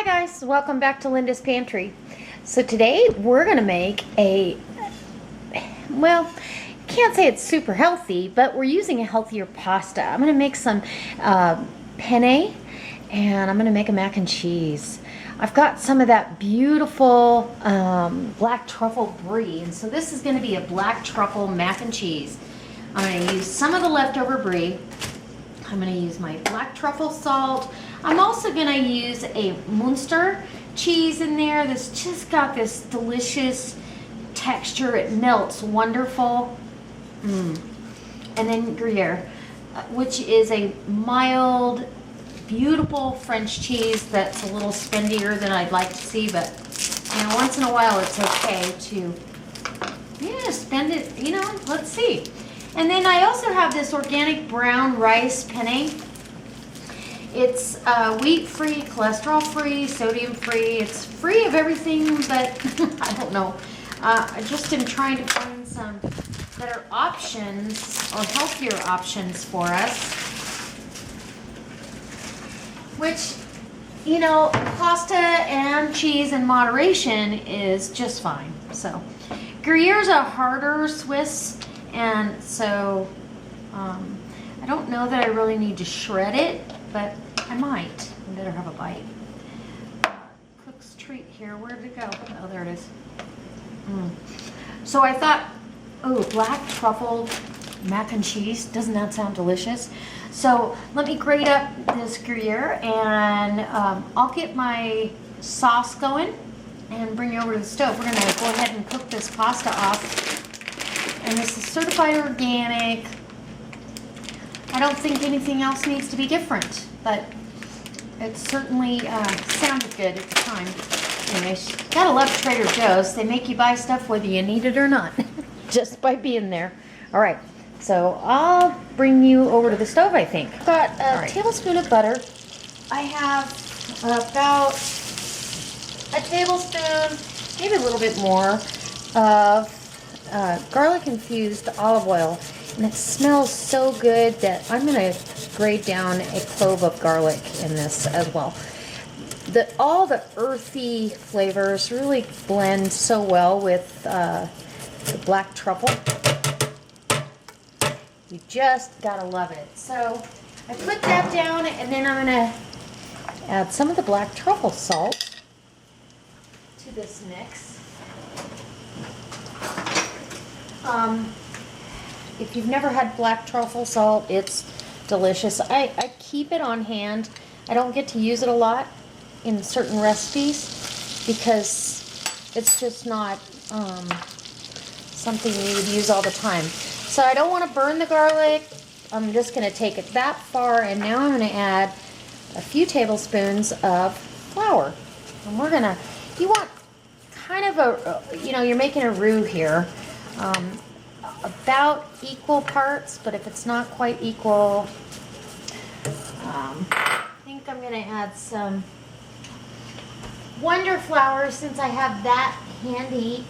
Hi guys, welcome back to Linda's Pantry. So today we're gonna make well, can't say it's super healthy, but we're using a healthier pasta. I'm gonna make some penne, and I'm gonna make a mac and cheese. I've got some of that beautiful black truffle brie, and so this is gonna be a black truffle mac and cheese. I'm gonna use some of the leftover brie. I'm gonna use my black truffle salt. I'm also gonna use a Munster cheese in there that's just got this delicious texture. It melts wonderful. And then Gruyere, which is a mild, beautiful French cheese that's a little spendier than I'd like to see, but you know, once in a while it's okay to, spend it, let's see. And then I also have this organic brown rice penne. It's wheat-free, cholesterol-free, sodium-free. It's free of everything, but I don't know. I just am trying to find some better options or healthier options for us. Which, pasta and cheese in moderation is just fine. So, Gruyere is a harder Swiss. And so, I don't know that I really need to shred it, but I might. I better have a bite. Cook's treat here. Where did it go? Oh, there it is. So I thought, black truffle mac and cheese. Doesn't that sound delicious? So let me grate up this Gruyere, and I'll get my sauce going and bring it over to the stove. We're going to go ahead and cook this pasta off. And this is certified organic. I don't think anything else needs to be different, but it certainly sounded good at the time. Anyways, gotta love Trader Joe's. They make you buy stuff whether you need it or not, just by being there. All right, so I'll bring you over to the stove, I think. Got a tablespoon of butter. I have about a tablespoon, maybe a little bit more, of garlic infused olive oil, and it smells so good that I'm going to grate down a clove of garlic in this as well. All the earthy flavors really blend so well with the black truffle. You just gotta love it. So I put that down, and then I'm going to add some of the black truffle salt to this mix. If you've never had black truffle salt, it's delicious. I keep it on hand. I don't get to use it a lot in certain recipes because it's just not something you would use all the time. So I don't want to burn the garlic. I'm just going to take it that far, and now I'm going to add a few tablespoons of flour. And we're going to, you want kind of a, you're making a roux here. About equal parts, but if it's not quite equal, I think I'm going to add some Wonder Flour since I have that handy.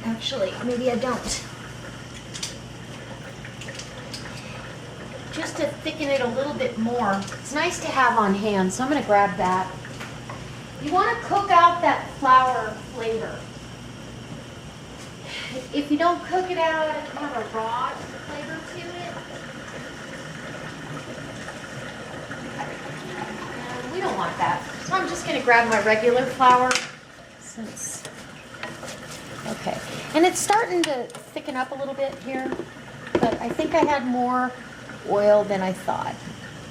Actually, maybe I don't. Just to thicken it a little bit more. It's nice to have on hand, so I'm going to grab that. You want to cook out that flour flavor. If you don't cook it out, it can have a raw flavor to it. And we don't want that. So I'm just going to grab my regular flour. Okay. And it's starting to thicken up a little bit here, but I think I had more oil than I thought.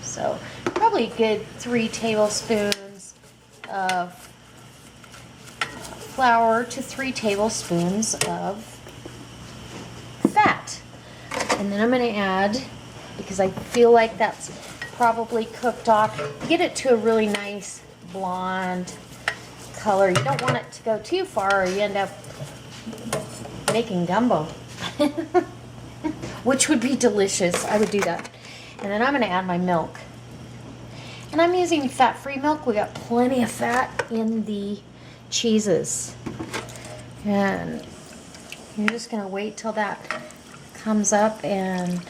So probably a good 3 tablespoons of flour to 3 tablespoons of fat. And then I'm going to add, because I feel like that's probably cooked off, get it to a really nice blonde color. You don't want it to go too far or you end up making gumbo, which would be delicious. I would do that. And then I'm going to add my milk. And I'm using fat-free milk. We got plenty of fat in the cheeses. And you're just going to wait till that comes up, and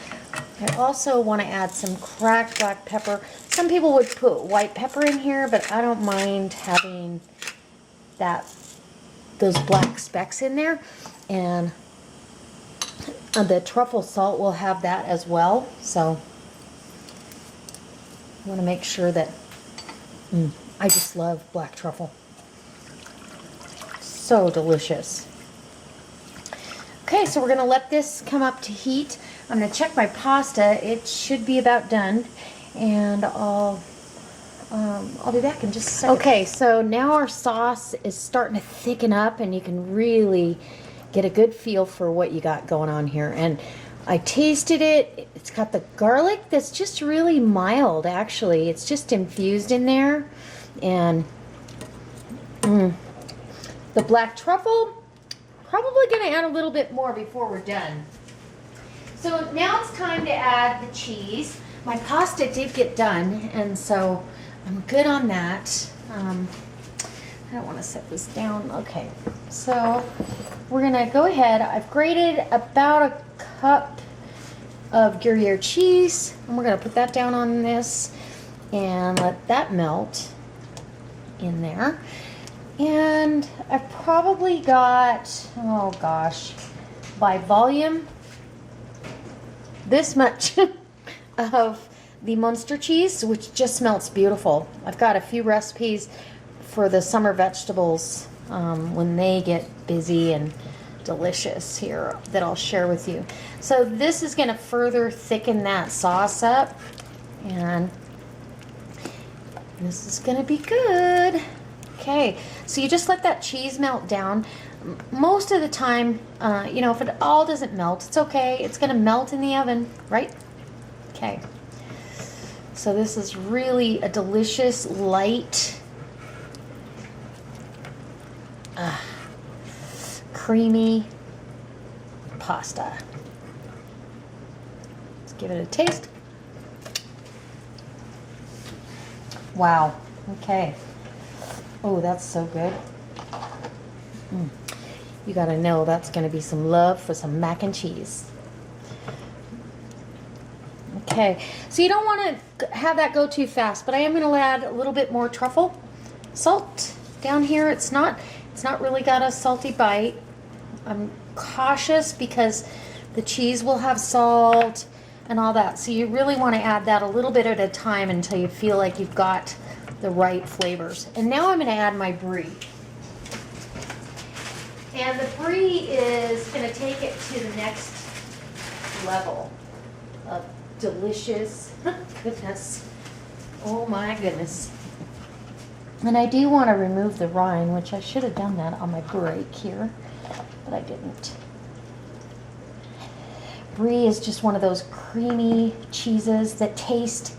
I also want to add some cracked black pepper. Some people would put white pepper in here, but I don't mind having those black specks in there. And the truffle salt will have that as well. So I want to make sure that I just love black truffle. So delicious. Okay, so we're going to let this come up to heat. I'm going to check my pasta. It should be about done, and I'll be back in just a second. Okay, so now our sauce is starting to thicken up, and you can really get a good feel for what you got going on here. And I tasted it. It's got the garlic that's just really mild, actually. It's just infused in there. And the black truffle, probably going to add a little bit more before we're done. So now it's time to add the cheese. My pasta did get done, and so I'm good on that. I don't want to set this down. Okay, so we're going to go ahead. I've grated about a cup of Gruyere cheese, and we're going to put that down on this and let that melt in there. And I've probably got, oh gosh, by volume, this much of the Munster cheese, which just smells beautiful. I've got a few recipes for the summer vegetables when they get busy and delicious here that I'll share with you. So this is going to further thicken that sauce up, and this is going to be good. Okay, so you just let that cheese melt down. Most of the time, you know, if it all doesn't melt, it's okay. It's going to melt in the oven, right? Okay. So this is really a delicious, light, creamy pasta. Let's give it a taste. Wow. Okay. Oh, that's so good. You gotta know that's gonna be some love for some mac and cheese. Okay, so you don't want to have that go too fast, but I am going to add a little bit more truffle salt down here. It's not really got a salty bite. I'm cautious because the cheese will have salt and all that. So you really want to add that a little bit at a time until you feel like you've got the right flavors. And now I'm going to add my brie. And the brie is going to take it to the next level of delicious goodness. Oh my goodness. And I do want to remove the rind, which I should have done that on my break here, but I didn't. Brie is just one of those creamy cheeses that taste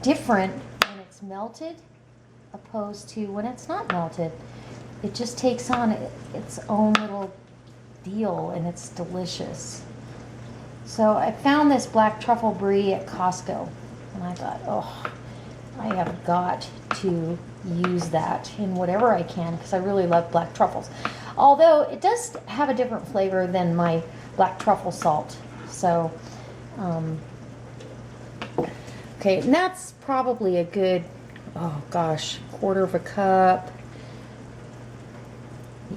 different when it's melted opposed to when it's not melted. It just takes on its own little deal, and it's delicious. So I found this black truffle brie at Costco, and I thought, oh, I have got to use that in whatever I can because I really love black truffles. Although it does have a different flavor than my black truffle salt. So, okay, and that's probably a good, oh gosh, quarter of a cup.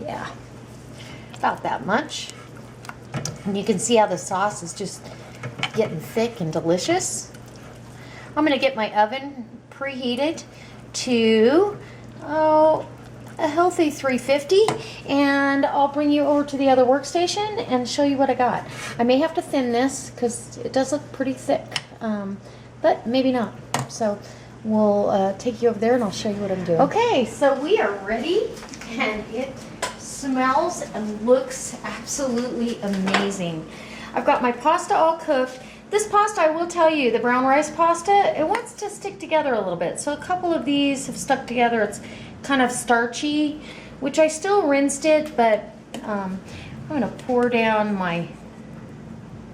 Yeah, about that much. And you can see how the sauce is just getting thick and delicious. I'm going to get my oven preheated to, a healthy 350, and I'll bring you over to the other workstation and show you what I got. I may have to thin this because it does look pretty thick, but maybe not. So we'll take you over there and I'll show you what I'm doing. Okay, so we are ready, and it smells and looks absolutely amazing. I've got my pasta all cooked. This pasta, I will tell you, the brown rice pasta, it wants to stick together a little bit. So a couple of these have stuck together. It's kind of starchy, which I still rinsed it, but I'm going to pour down my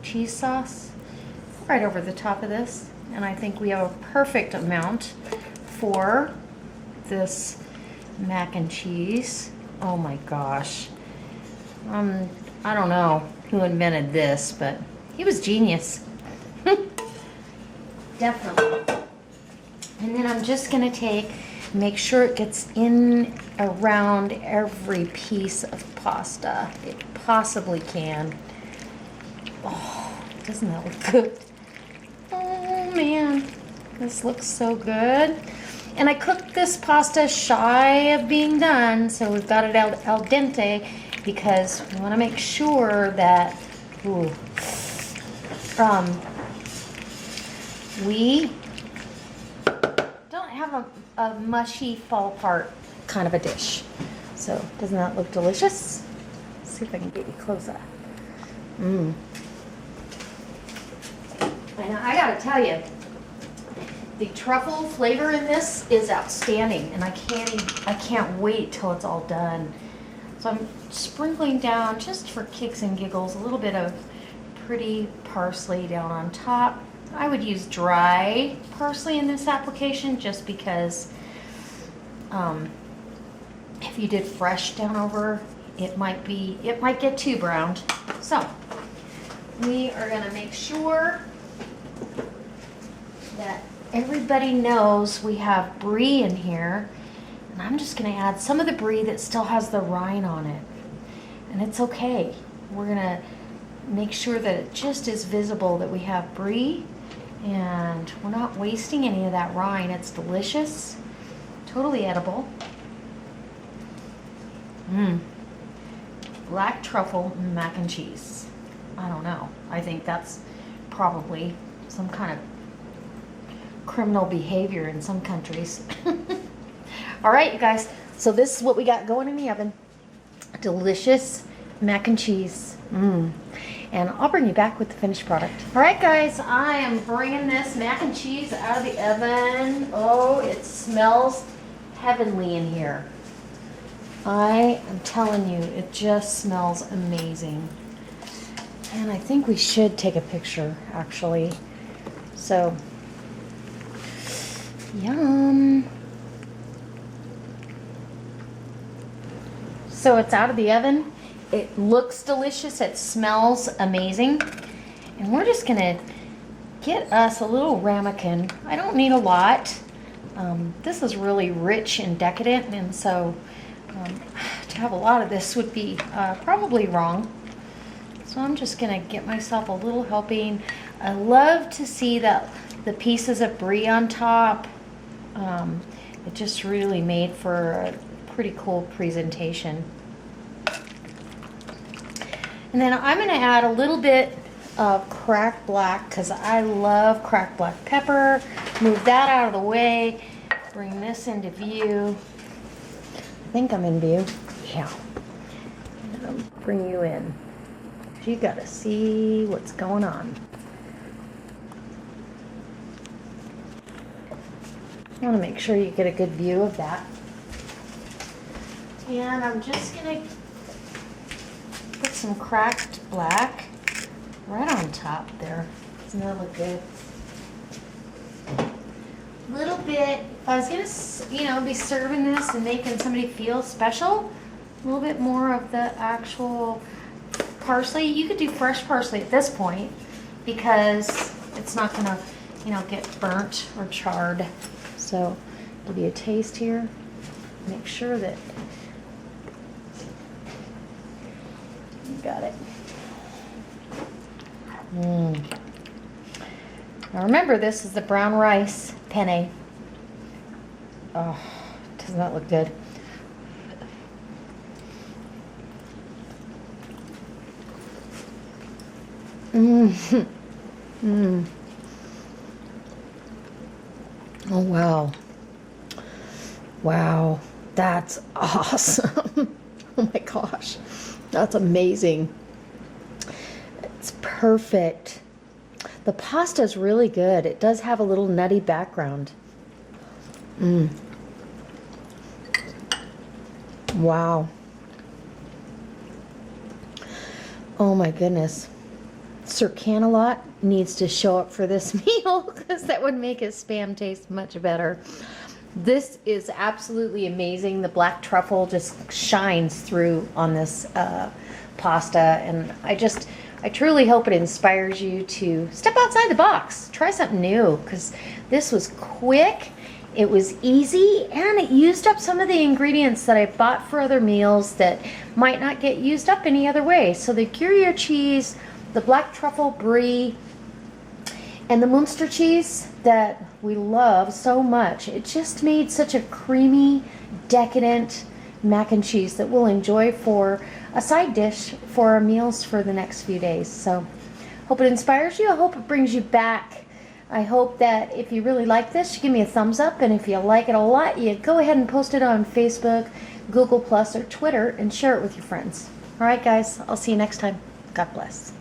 cheese sauce right over the top of this. And I think we have a perfect amount for this mac and cheese. Oh my gosh. I don't know who invented this, but he was genius. definitely. And then I'm just gonna make sure it gets in around every piece of pasta it possibly can. Oh, doesn't that look good? Oh man, this looks so good. And I cooked this pasta shy of being done, so we've got it al dente because we want to make sure that we don't have a mushy, fall apart kind of a dish. So doesn't that look delicious? Let's see if I can get you closer. And I gotta tell you, the truffle flavor in this is outstanding, and I can't wait till it's all done. So I'm sprinkling down, just for kicks and giggles, a little bit of pretty parsley down on top. I would use dry parsley in this application just because if you did fresh down over, it might get too browned. So we are gonna make sure that everybody knows we have brie in here, and I'm just gonna add some of the brie that still has the rind on it, and it's okay. We're gonna make sure that it just is visible that we have brie, and we're not wasting any of that rind. It's delicious, totally edible. Black truffle mac and cheese. I don't know. I think that's probably some kind of criminal behavior in some countries. All right, you guys. So this is what we got going in the oven. Delicious mac and cheese. And I'll bring you back with the finished product. All right, guys. I am bringing this mac and cheese out of the oven. Oh, it smells heavenly in here. I am telling you, it just smells amazing. And I think we should take a picture, actually. So, yum. So it's out of the oven. It looks delicious. It smells amazing. And we're just gonna get us a little ramekin. I don't need a lot. This is really rich and decadent, and so to have a lot of this would be probably wrong. So I'm just gonna get myself a little helping. I love to see that the pieces of brie on top. It just really made for a pretty cool presentation. And then I'm gonna add a little bit of cracked black, because I love cracked black pepper. Move that out of the way. Bring this into view. I think I'm in view. Yeah. And I'll bring you in. You gotta see what's going on. I want to make sure you get a good view of that. And I'm just gonna put some cracked black right on top there. Doesn't that look good? A little bit. If I was gonna, be serving this and making somebody feel special, a little bit more of the actual parsley. You could do fresh parsley at this point because it's not gonna, get burnt or charred. So, give you a taste here. Make sure that you got it. Now remember, this is the brown rice penne. Oh, doesn't that look good? Oh, wow. Wow, that's awesome. Oh my gosh, that's amazing. It's perfect. The pasta is really good. It does have a little nutty background. Wow. Oh my goodness. Sir Canalot needs to show up for this meal because that would make his Spam taste much better. This is absolutely amazing. The black truffle just shines through on this pasta, and I I truly hope it inspires you to step outside the box, try something new, because this was quick, it was easy, and it used up some of the ingredients that I bought for other meals that might not get used up any other way. So the Gruyere cheese, the black truffle brie, and the Munster cheese that we love so much, it just made such a creamy, decadent mac and cheese that we'll enjoy for a side dish for our meals for the next few days. So hope it inspires you. I hope it brings you back. I hope that if you really like this, you give me a thumbs up, and if you like it a lot, you go ahead and post it on Facebook, Google Plus, or Twitter, and share it with your friends. All right, guys, I'll see you next time. God bless.